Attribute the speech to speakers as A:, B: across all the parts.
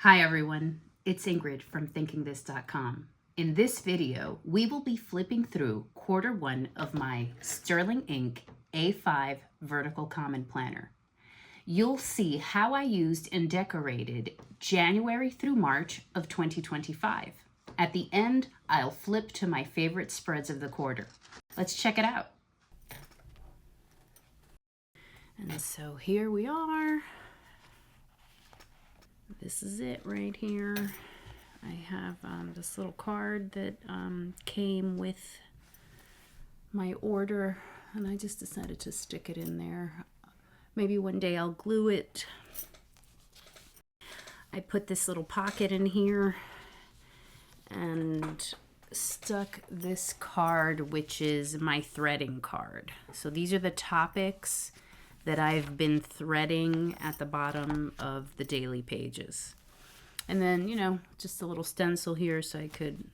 A: Hi everyone, it's Ingrid from thinkingthis.com. In this video, we will be flipping through quarter one of my Sterling Ink A5 Vertical Common Planner. You'll see how I used and decorated January through March of 2025. At the end, I'll flip to my favorite spreads of the quarter. Let's check it out. And so here we are. This is it right here. I have this little card that came with my order, and I just decided to stick it in there. Maybe one day I'll glue it. I put this little pocket in here and stuck this card, which is my threading card. So these are the topics that I've been threading at the bottom of the daily pages. And then, you know, just a little stencil here so I could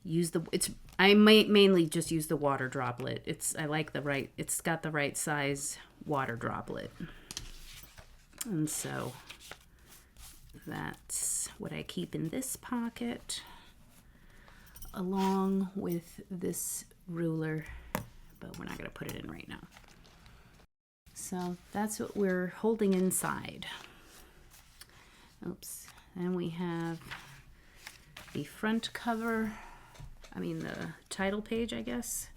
A: use the, I might mainly just use the water droplet. It's got the right size water droplet. And so that's what I keep in this pocket, along with this ruler, but we're not going to put it in right now. So that's what we're holding inside. Oops. And we have the front cover, the title page, I guess.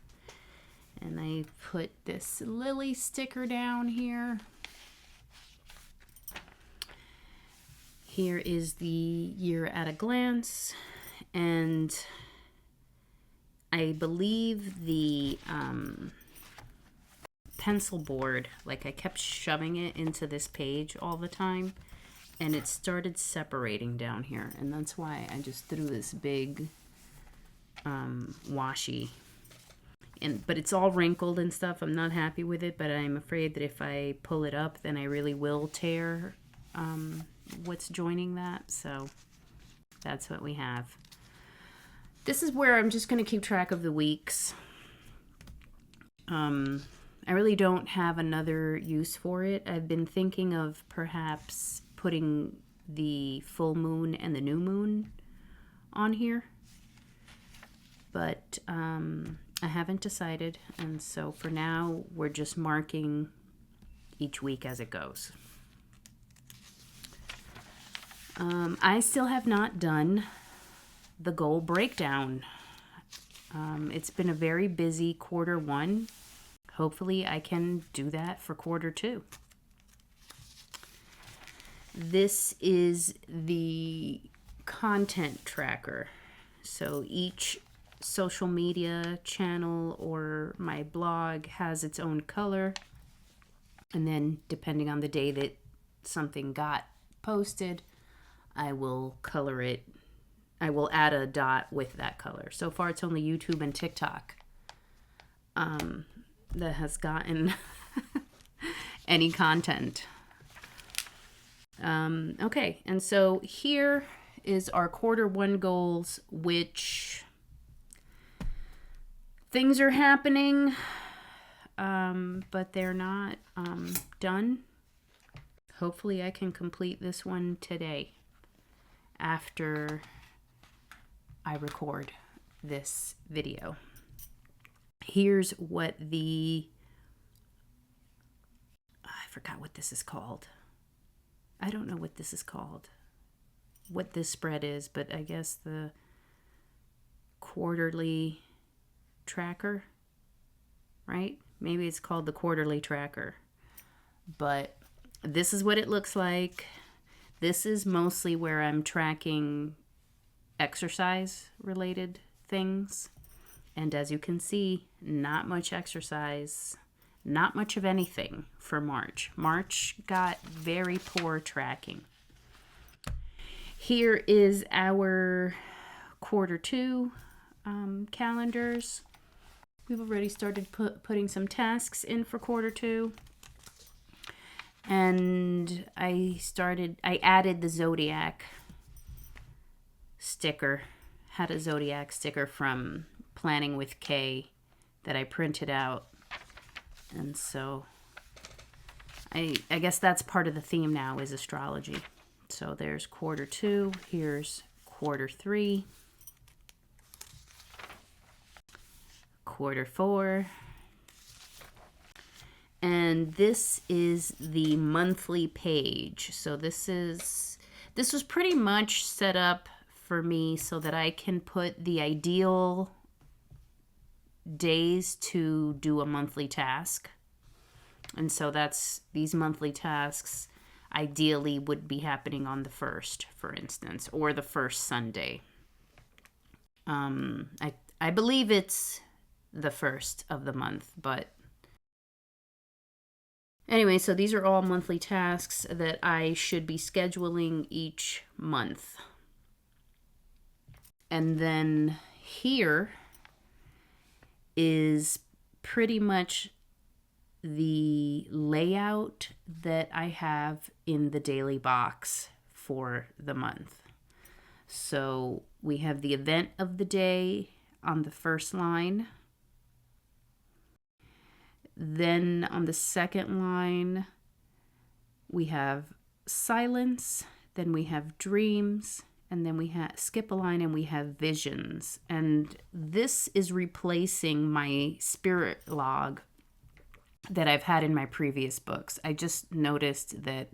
A: And I put this lily sticker down here. Here is the year at a glance, and I believe the pencil board, like I kept shoving it into this page all the time, and it started separating down here, and that's why I just threw this big washi. But it's all wrinkled and stuff. I'm not happy with it, but I'm afraid that if I pull it up, then I really will tear what's joining that. So that's what we have. This is where I'm just going to keep track of the weeks. I really don't have another use for it. I've been thinking of perhaps putting the full moon and the new moon on here, but I haven't decided, and so for now we're just marking each week as it goes. I still have not done the goal breakdown. It's been a very busy quarter one. Hopefully I can do that for quarter two. This is the content tracker. So each social media channel or my blog has its own color. And then depending on the day that something got posted, I will color it. I will add a dot with that color. So far it's only YouTube and TikTok that has gotten any content. Okay, and so here is our quarter one goals, which things are happening, but they're not done. Hopefully I can complete this one today after I record this video. Here's what I forgot what this is called. I don't know what this is called, what this spread is, but I guess the quarterly tracker, right? Maybe it's called the quarterly tracker, but this is what it looks like. This is mostly where I'm tracking exercise related things. And as you can see, not much exercise, not much of anything for March. March got very poor tracking. Here is our quarter two calendars. We've already started putting some tasks in for quarter two. And I added the Zodiac sticker. Had a Zodiac sticker from Planning with Kay that I printed out, and so I guess that's part of the theme now is astrology. So there's quarter 2, here's quarter 3, quarter 4, and this is the monthly page. So this was pretty much set up for me so that I can put the ideal days to do a monthly task. And so these monthly tasks ideally would be happening on the 1st, for instance, or the first Sunday. I believe it's the 1st of the month, but anyway, so these are all monthly tasks that I should be scheduling each month. And then here is pretty much the layout that I have in the daily box for the month. So we have the event of the day on the first line. Then on the second line, we have silence, then we have dreams, and then we skip a line and we have visions. And this is replacing my spirit log that I've had in my previous books. I just noticed that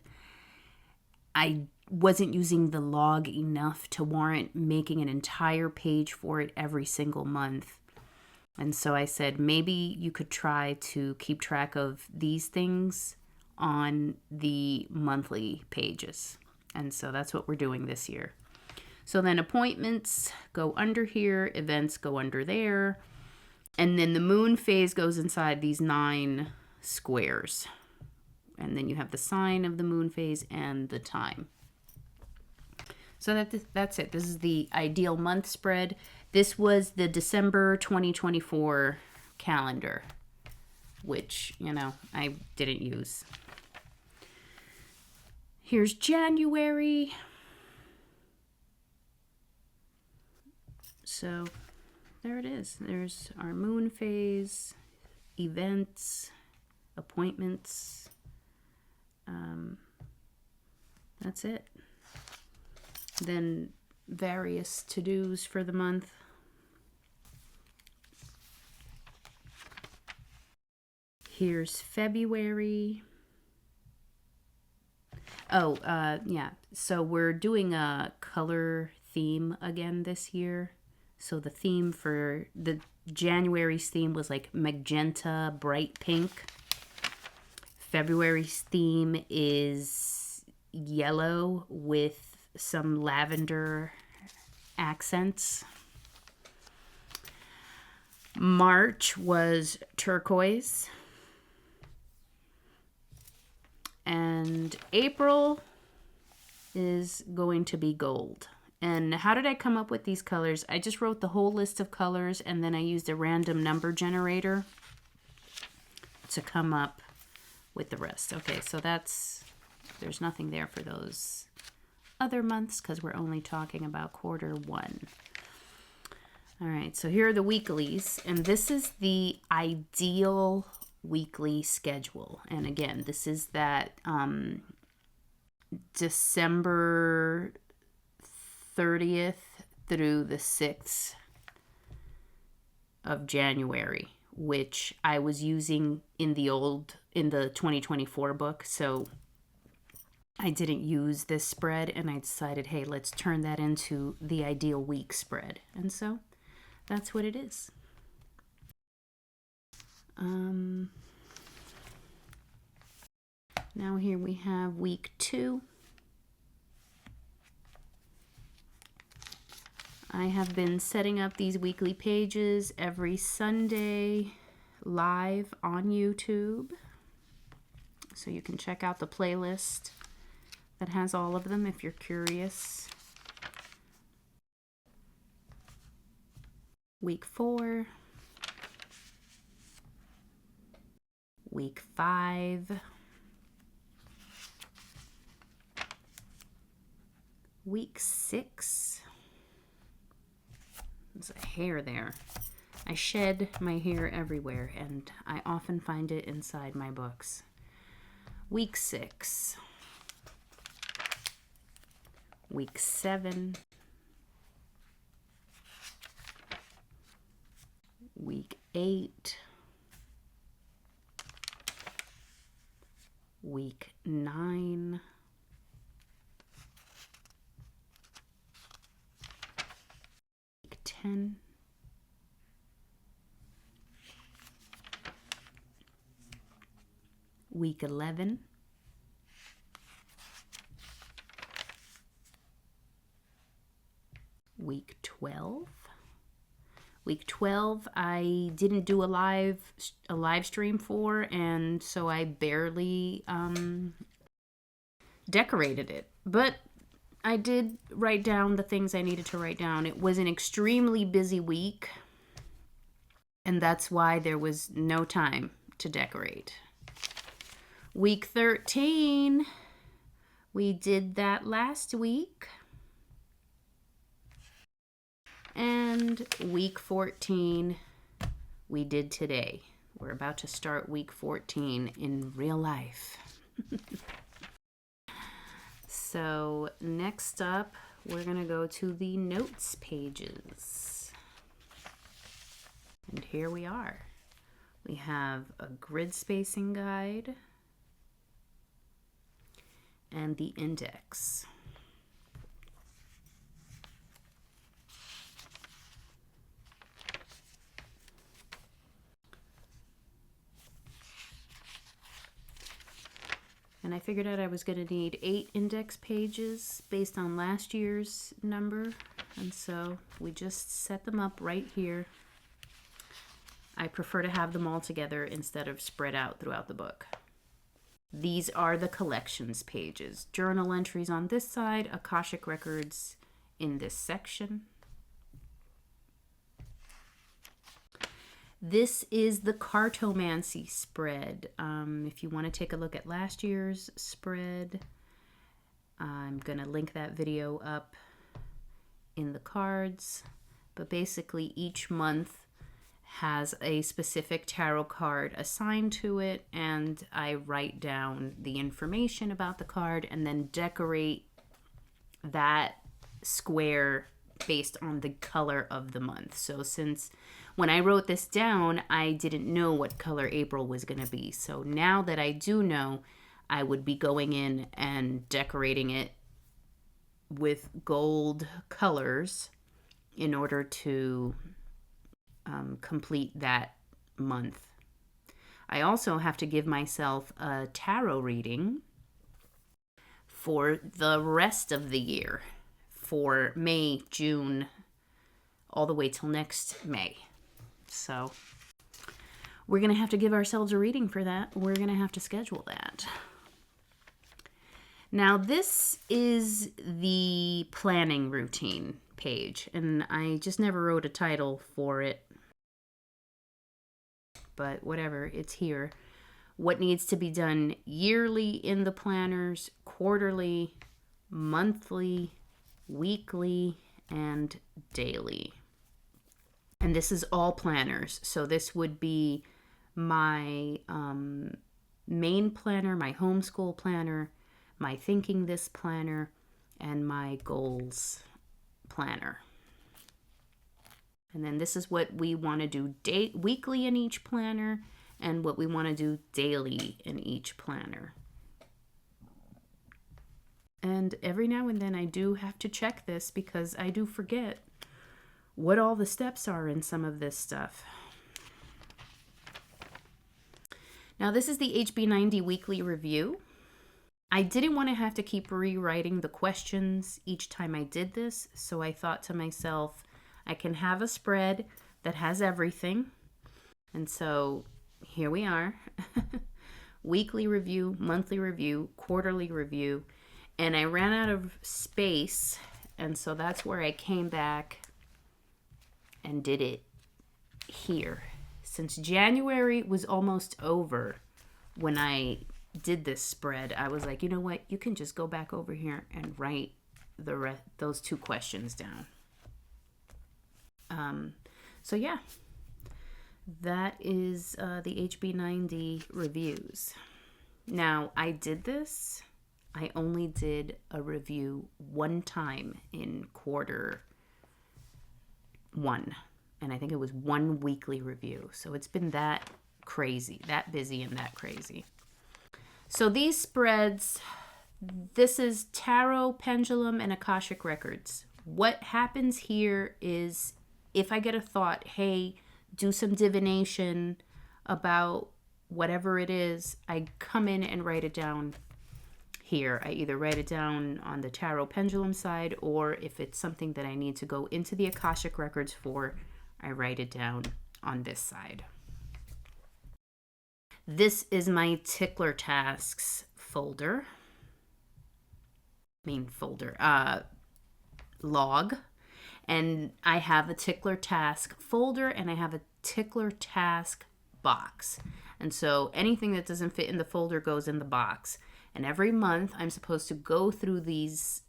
A: I wasn't using the log enough to warrant making an entire page for it every single month. And so I said, maybe you could try to keep track of these things on the monthly pages. And so that's what we're doing this year. So then appointments go under here, events go under there, and then the moon phase goes inside these 9 squares. And then you have the sign of the moon phase and the time. So that's it. This is the ideal month spread. This was the December 2024 calendar, which, I didn't use. Here's January. So there it is. There's our moon phase, events, appointments. That's it. Then various to-dos for the month. Here's February. Oh, yeah. So we're doing a color theme again this year. So the theme for the January's theme was like magenta, bright pink. February's theme is yellow with some lavender accents. March was turquoise. And April is going to be gold. And how did I come up with these colors? I just wrote the whole list of colors and then I used a random number generator to come up with the rest. Okay, so there's nothing there for those other months because we're only talking about quarter 1. All right, so here are the weeklies, and this is the ideal weekly schedule. And again, this is that December 30th through the 6th of January, which I was using in the 2024 book. So I didn't use this spread and I decided, hey, let's turn that into the ideal week spread. And so that's what it is. Now here we have week 2. I have been setting up these weekly pages every Sunday live on YouTube. So you can check out the playlist that has all of them if you're curious. Week 4. Week 5. Week 6. There's a hair there. I shed my hair everywhere, and I often find it inside my books. Week 6. Week 7. Week 8. Week 9. Week 10. Week 11. Week 12. Week 12, I didn't do a live stream for, and so I barely decorated it. But I did write down the things I needed to write down. It was an extremely busy week, and that's why there was no time to decorate. Week 13, we did that last week. And week 14, we did today. We're about to start week 14 in real life. So next up, we're going to go to the notes pages. And here we are. We have a grid spacing guide and the index. And I figured out I was going to need 8 index pages based on last year's number. And so we just set them up right here. I prefer to have them all together instead of spread out throughout the book. These are the collections pages. Journal entries on this side, Akashic records in this section. This is the Cartomancy Spread. If you want to take a look at last year's spread, I'm going to link that video up in the cards. But basically each month has a specific tarot card assigned to it, and I write down the information about the card and then decorate that square based on the color of the month. So since when I wrote this down, I didn't know what color April was going to be. So now that I do know, I would be going in and decorating it with gold colors in order to complete that month. I also have to give myself a tarot reading for the rest of the year, for May, June, all the way till next May. So we're going to have to give ourselves a reading for that. We're going to have to schedule that. Now this is the planning routine page, and I just never wrote a title for it. But whatever, it's here. What needs to be done yearly in the planners, quarterly, monthly, weekly, and daily. And this is all planners. So this would be my main planner, my homeschool planner, my Thinking This planner, and my goals planner. And then this is what we want to do weekly in each planner and what we want to do daily in each planner. And every now and then I do have to check this because I do forget what all the steps are in some of this stuff. Now this is the HB90 weekly review. I didn't want to have to keep rewriting the questions each time I did this, so I thought to myself, I can have a spread that has everything. And so here we are. Weekly review, monthly review, quarterly review. And I ran out of space, and so that's where I came back and did it here. Since January was almost over when I did this spread, I was like, you know what? You can just go back over here and write those 2 questions down. So yeah, that is the HB90 reviews. Now, I did this. I only did a review one time in quarter one. And I think it was one weekly review. So it's been that crazy, that busy and that crazy. So these spreads, this is Tarot, Pendulum, and Akashic Records. What happens here is if I get a thought, hey, do some divination about whatever it is, I come in and write it down here. I either write it down on the Tarot Pendulum side, or if it's something that I need to go into the Akashic Records for, I write it down on this side. This is my Tickler Tasks folder. Log. And I have a Tickler Task folder and I have a Tickler Task box. And so anything that doesn't fit in the folder goes in the box. And every month I'm supposed to go through this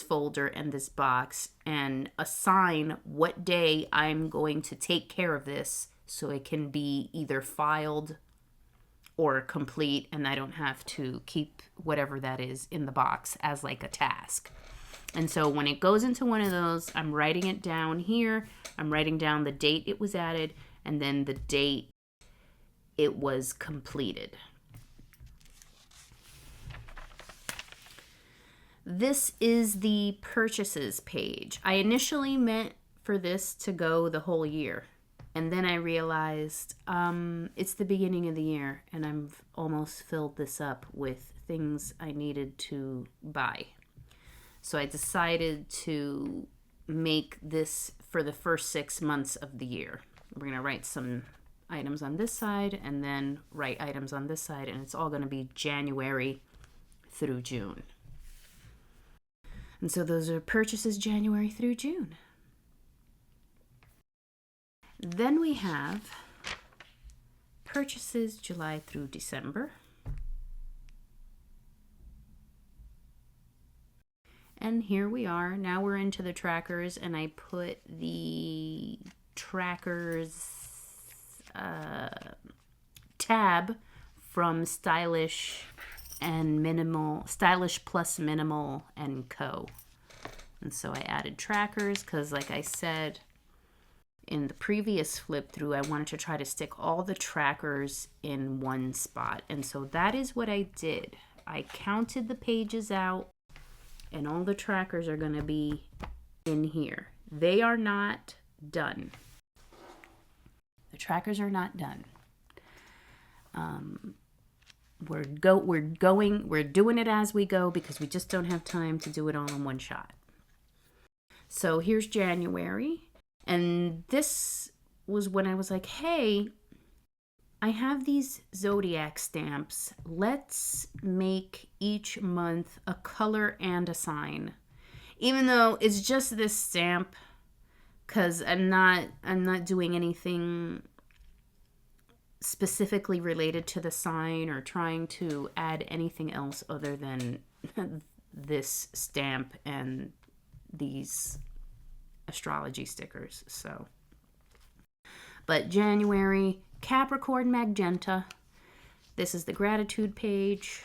A: folder and this box and assign what day I'm going to take care of this so it can be either filed or complete, and I don't have to keep whatever that is in the box as like a task. And so when it goes into one of those, I'm writing it down here. I'm writing down the date it was added and then the date it was completed. This is the purchases page. I initially meant for this to go the whole year. And then I realized it's the beginning of the year and I've almost filled this up with things I needed to buy. So I decided to make this for the first 6 months of the year. We're going to write some items on this side and then write items on this side, and it's all going to be January through June. And so those are purchases January through June. Then we have purchases July through December. And here we are. Now we're into the trackers, and I put the trackers tab from Stylish and Minimal, Stylish plus Minimal and Co. And so I added trackers because, like I said, in the previous flip through, I wanted to try to stick all the trackers in one spot. And so that is what I did. I counted the pages out and all the trackers are going to be in here. They are not done. The trackers are not done. We're doing it as we go because we just don't have time to do it all in one shot. So here's January. And this was when I was like, hey, I have these zodiac stamps. Let's make each month a color and a sign. Even though it's just this stamp, because I'm not doing anything specifically related to the sign or trying to add anything else other than this stamp and these astrology stickers. So, but January, Capricorn magenta. This is the gratitude page.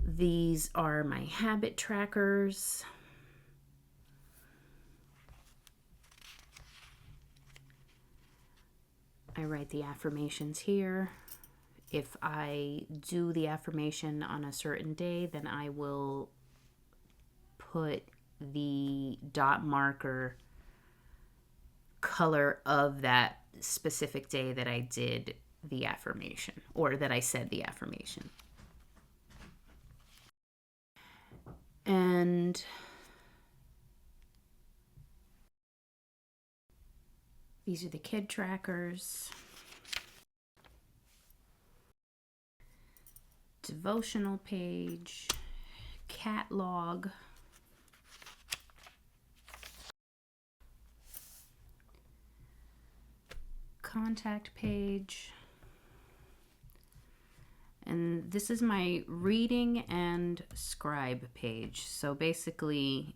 A: These are my habit trackers. I write the affirmations here. If I do the affirmation on a certain day, then I will put the dot marker color of that specific day that I did the affirmation or that I said the affirmation. And these are the kid trackers. Devotional page, catalog, contact page, and this is my reading and scribe page. So basically,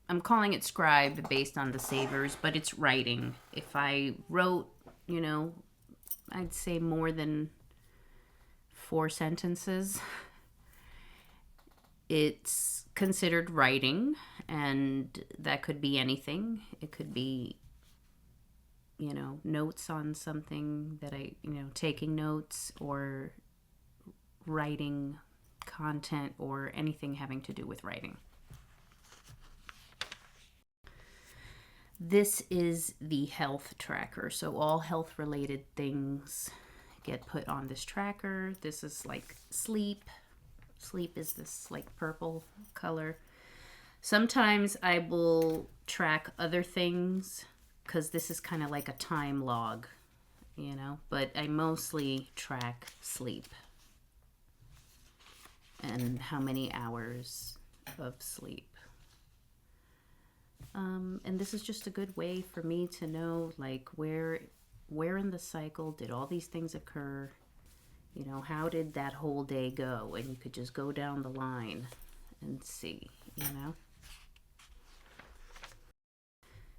A: I'm calling it scribe based on the savers, but it's writing. If I wrote, I'd say more than 4 sentences. It's considered writing, and that could be anything. It could be, you know, notes on something that taking notes, or writing content, or anything having to do with writing. This is the health tracker. So all health related things get put on this tracker. This is like sleep. Sleep is this like purple color. Sometimes I will track other things because this is kind of like a time log, you know, but I mostly track sleep and how many hours of sleep. And this is just a good way for me to know, like, where in the cycle did all these things occur? You know, how did that whole day go? And you could just go down the line and see, you know.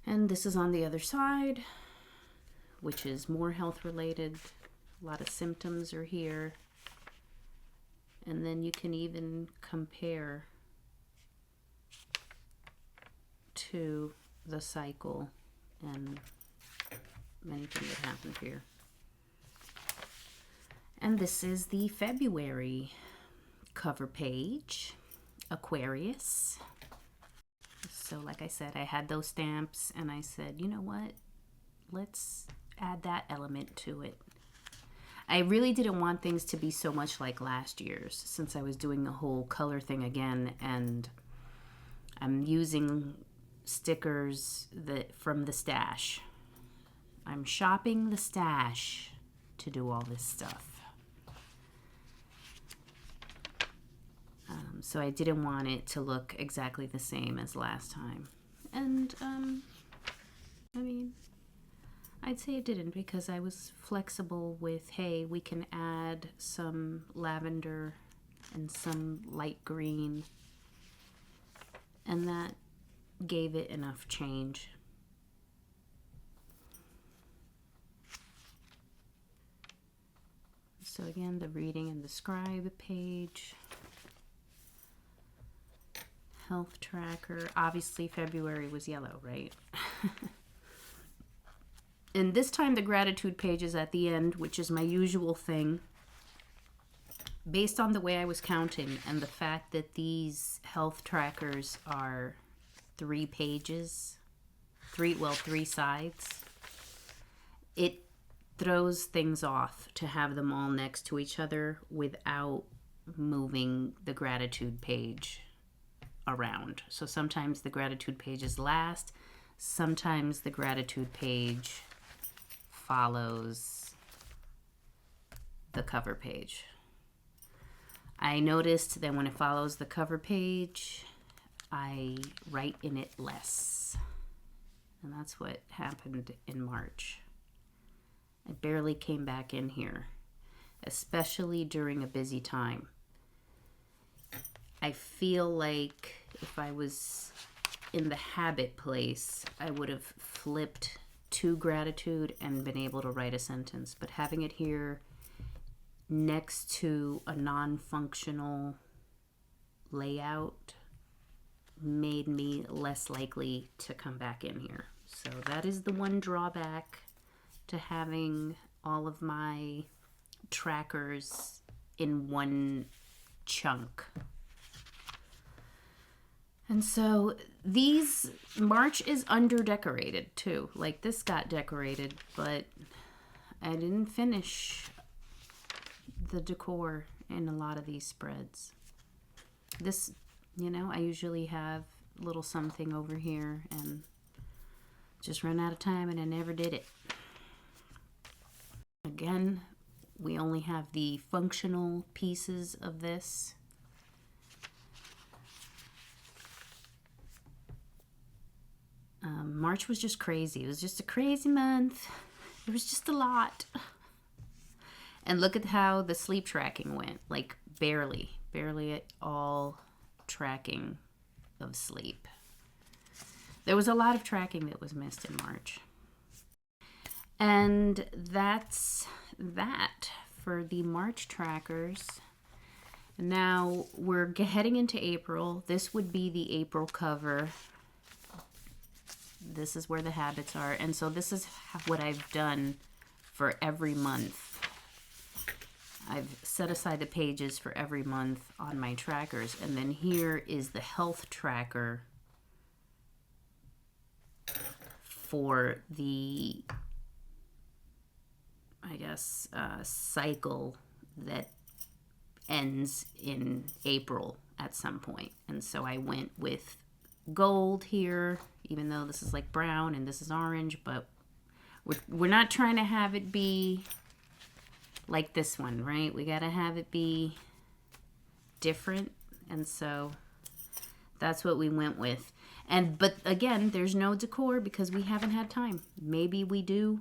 A: And this is on the other side, which is more health related. A lot of symptoms are here. And then you can even compare to the cycle and anything that happened here. And this is the February cover page, Aquarius. So like I said, I had those stamps and I said, you know what? Let's add that element to it. I really didn't want things to be so much like last year's, since I was doing the whole color thing again, and I'm using stickers from the stash. I'm shopping the stash to do all this stuff. So I didn't want it to look exactly the same as last time. And, I mean, I'd say it didn't, because I was flexible with, hey, we can add some lavender and some light green. And that gave it enough change. So again, the reading and the scribe page. Health tracker. Obviously February was yellow, right? And this time the gratitude page is at the end, which is my usual thing. Based on the way I was counting and the fact that these health trackers are 3 pages, 3 sides, it throws things off to have them all next to each other without moving the gratitude page around. So sometimes the gratitude page is last, sometimes the gratitude page follows the cover page. I noticed that when it follows the cover page, I write in it less. And that's what happened in March. I barely came back in here, especially during a busy time. I feel like if I was in the habit place, I would have flipped to gratitude and been able to write a sentence. But having it here next to a non-functional layout made me less likely to come back in here. So that is the one drawback to having all of my trackers in one chunk. And so these, March is under decorated too. Like this got decorated, but I didn't finish the decor in a lot of these spreads. This, you know, I usually have a little something over here and just ran out of time and I never did it. Again, we only have the functional pieces of this. March was just crazy. It was just a crazy month. It was just a lot. And look at how the sleep tracking went. Like barely at all tracking of sleep. There was a lot of tracking that was missed in March. And that's that for the March trackers. Now we're heading into April. This would be the April cover. This is where the habits are. And so this is what I've done for every month. I've set aside the pages for every month on my trackers. And then here is the health tracker for the, I guess, cycle that ends in April at some point. And so I went with gold here, even though this is like brown and this is orange, but we're not trying to have it be like this one, right? We got to have it be different. And so that's what we went with. But again, there's no decor because we haven't had time. Maybe we do,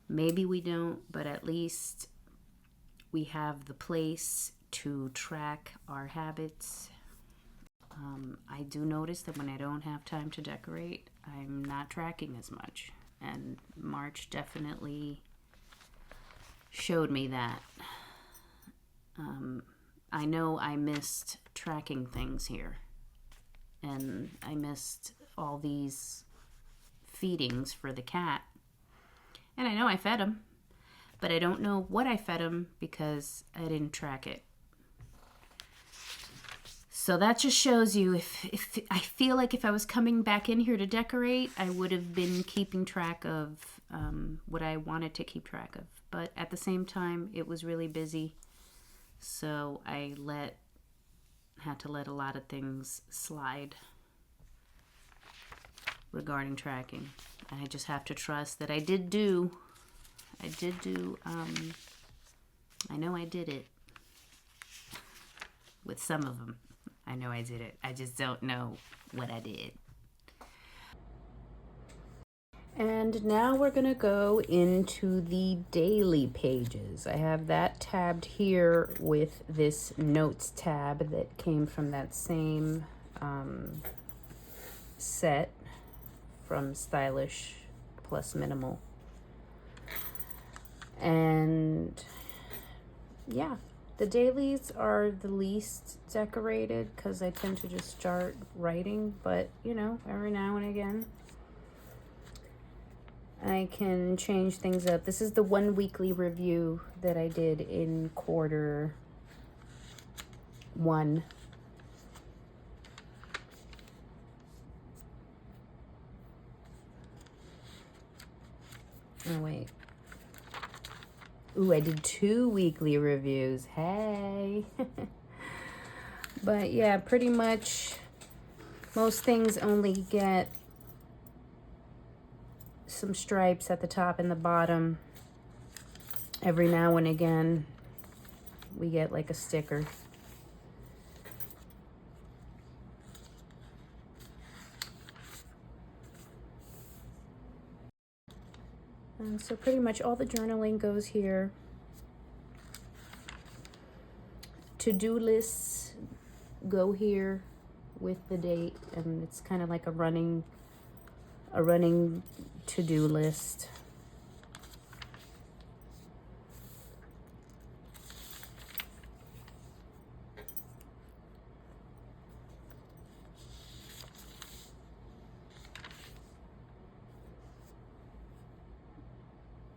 A: maybe we don't, but at least we have the place to track our habits. I do notice that when I don't have time to decorate, I'm not tracking as much. And March definitely showed me that. I know I missed tracking things here. And I missed all these feedings for the cat. And I know I fed him, but I don't know what I fed him because I didn't track it. So that just shows you, if I feel like if I was coming back in here to decorate, I would have been keeping track of what I wanted to keep track of. But at the same time, it was really busy. So I had to let a lot of things slide regarding tracking. And I just have to trust that I know I did it with some of them. I know I did it. I just don't know what I did. And now we're going to go into the daily pages. I have that tabbed here with this notes tab that came from that same set from Stylish Plus Minimal. And yeah, the dailies are the least decorated because I tend to just start writing, but you know, every now and again I can change things up. This is the 1 weekly review that I did in quarter 1. Oh wait. Ooh, I did 2 weekly reviews. Hey. But yeah, pretty much most things only get some stripes at the top and the bottom. Every now and again, we get like a sticker. And so pretty much all the journaling goes here. To-do lists go here with the date, and it's kind of like a running to-do list.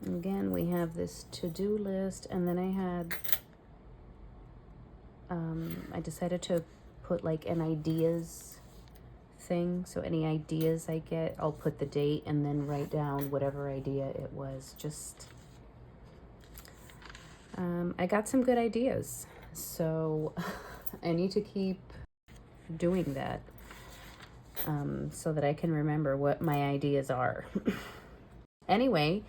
A: Again, we have this to-do list, and then I had, I decided to put like an ideas thing. So any ideas I get, I'll put the date and then write down whatever idea it was. Just, I got some good ideas. So I need to keep doing that so that I can remember what my ideas are. Anyway,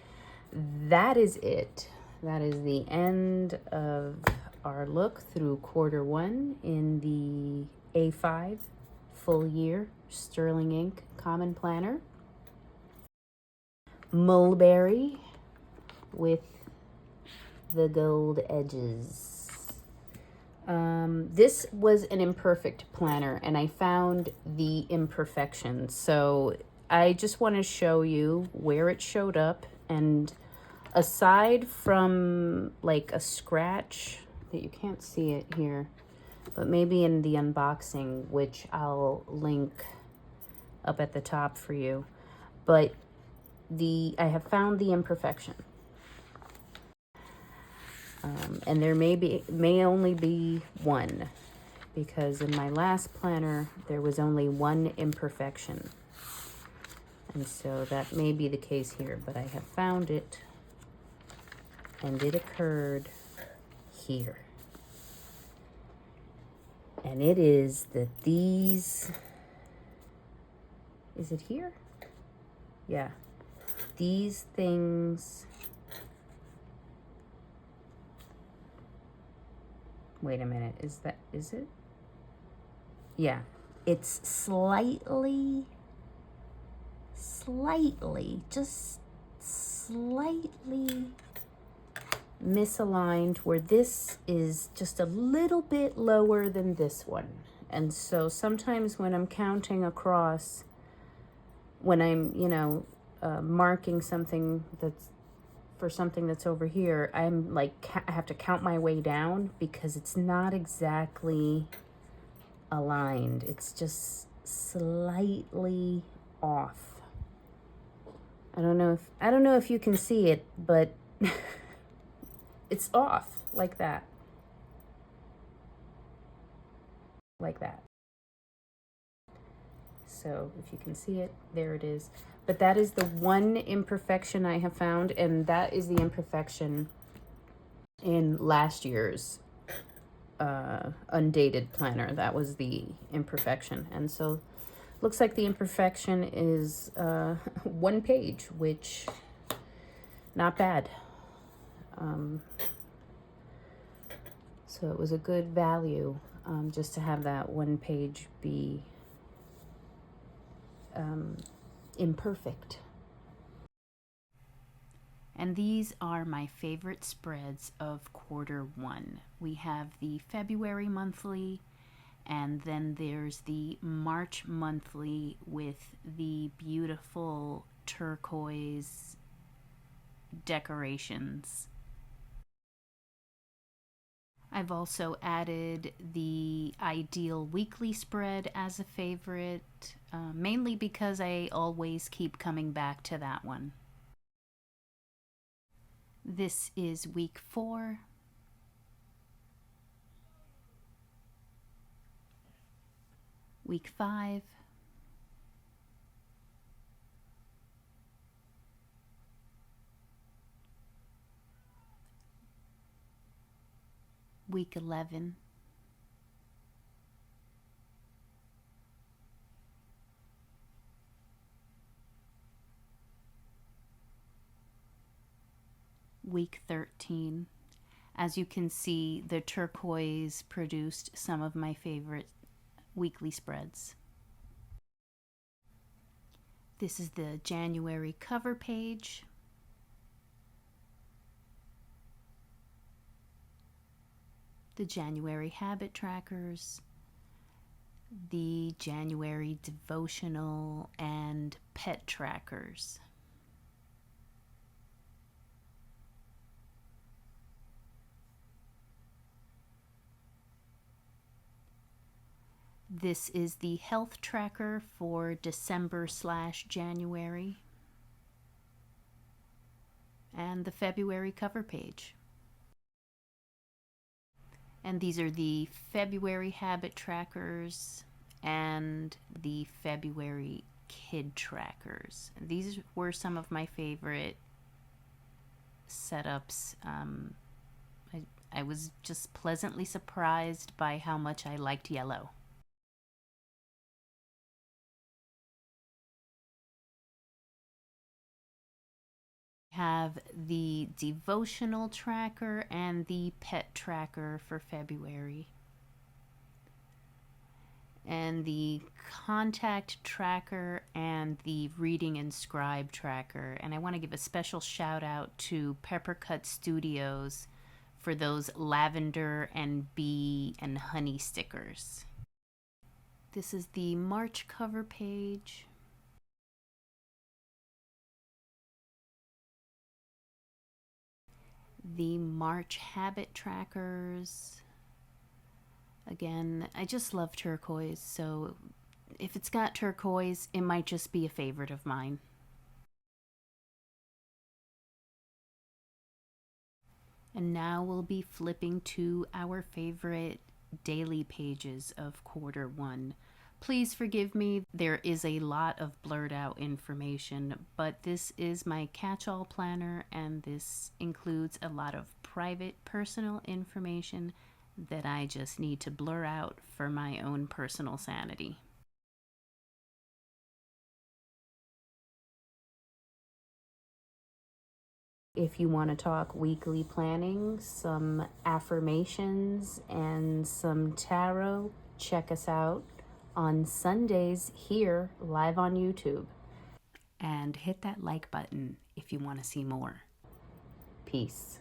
A: that is it. That is the end of our look through quarter 1 in the A5 full year sterling ink common planner. Mulberry with the gold edges. This was an imperfect planner, and I found the imperfections. So I just want to show you where it showed up and aside from like a scratch that you can't see it here, but maybe in the unboxing, which I'll link up at the top for you, but I have found the imperfection. And there may only be one, because in my last planner there was only one imperfection, and so that may be the case here, but I have found it, and it occurred here. And it is that these, is it here? Yeah, these things, wait a minute, is it? Yeah, it's just slightly misaligned, where this is just a little bit lower than this one. And so sometimes when I'm counting across, when I'm, marking something that's for something that's over here, I'm like, I have to count my way down because it's not exactly aligned. It's just slightly off. I don't know if you can see it, but it's off like that. Like that. So if you can see it, there it is. But that is the one imperfection I have found, and that is the imperfection in last year's undated planner. That was the imperfection. And so looks like the imperfection is 1 page, which not bad. So it was a good value, just to have that 1 page be imperfect. And these are my favorite spreads of Q1. We have the February monthly, and then there's the March monthly with the beautiful turquoise decorations. I've also added the Ideal Weekly spread as a favorite, mainly because I always keep coming back to that one. This is week 4. Week 5. Week 11. Week 13. As you can see, the turquoise produced some of my favorite weekly spreads. This is the January cover page. The January habit trackers, the January devotional and pet trackers. This is the health tracker for December/January, and the February cover page. And these are the February habit trackers and the February kid trackers. These were some of my favorite setups. I was just pleasantly surprised by how much I liked yellow. Have the devotional tracker and the pet tracker for February, and the contact tracker and the reading and scribe tracker. And I want to give a special shout out to Peppercut Studios for those lavender and bee and honey stickers. This is the March cover page. The March habit trackers. Again, I just love turquoise, so if it's got turquoise, it might just be a favorite of mine. And now we'll be flipping to our favorite daily pages of quarter one. Please forgive me, there is a lot of blurred out information, but this is my catch-all planner and this includes a lot of private personal information that I just need to blur out for my own personal sanity. If you want to talk weekly planning, some affirmations, and some tarot, check us out on Sundays here live on YouTube. And hit that like button if you want to see more. Peace.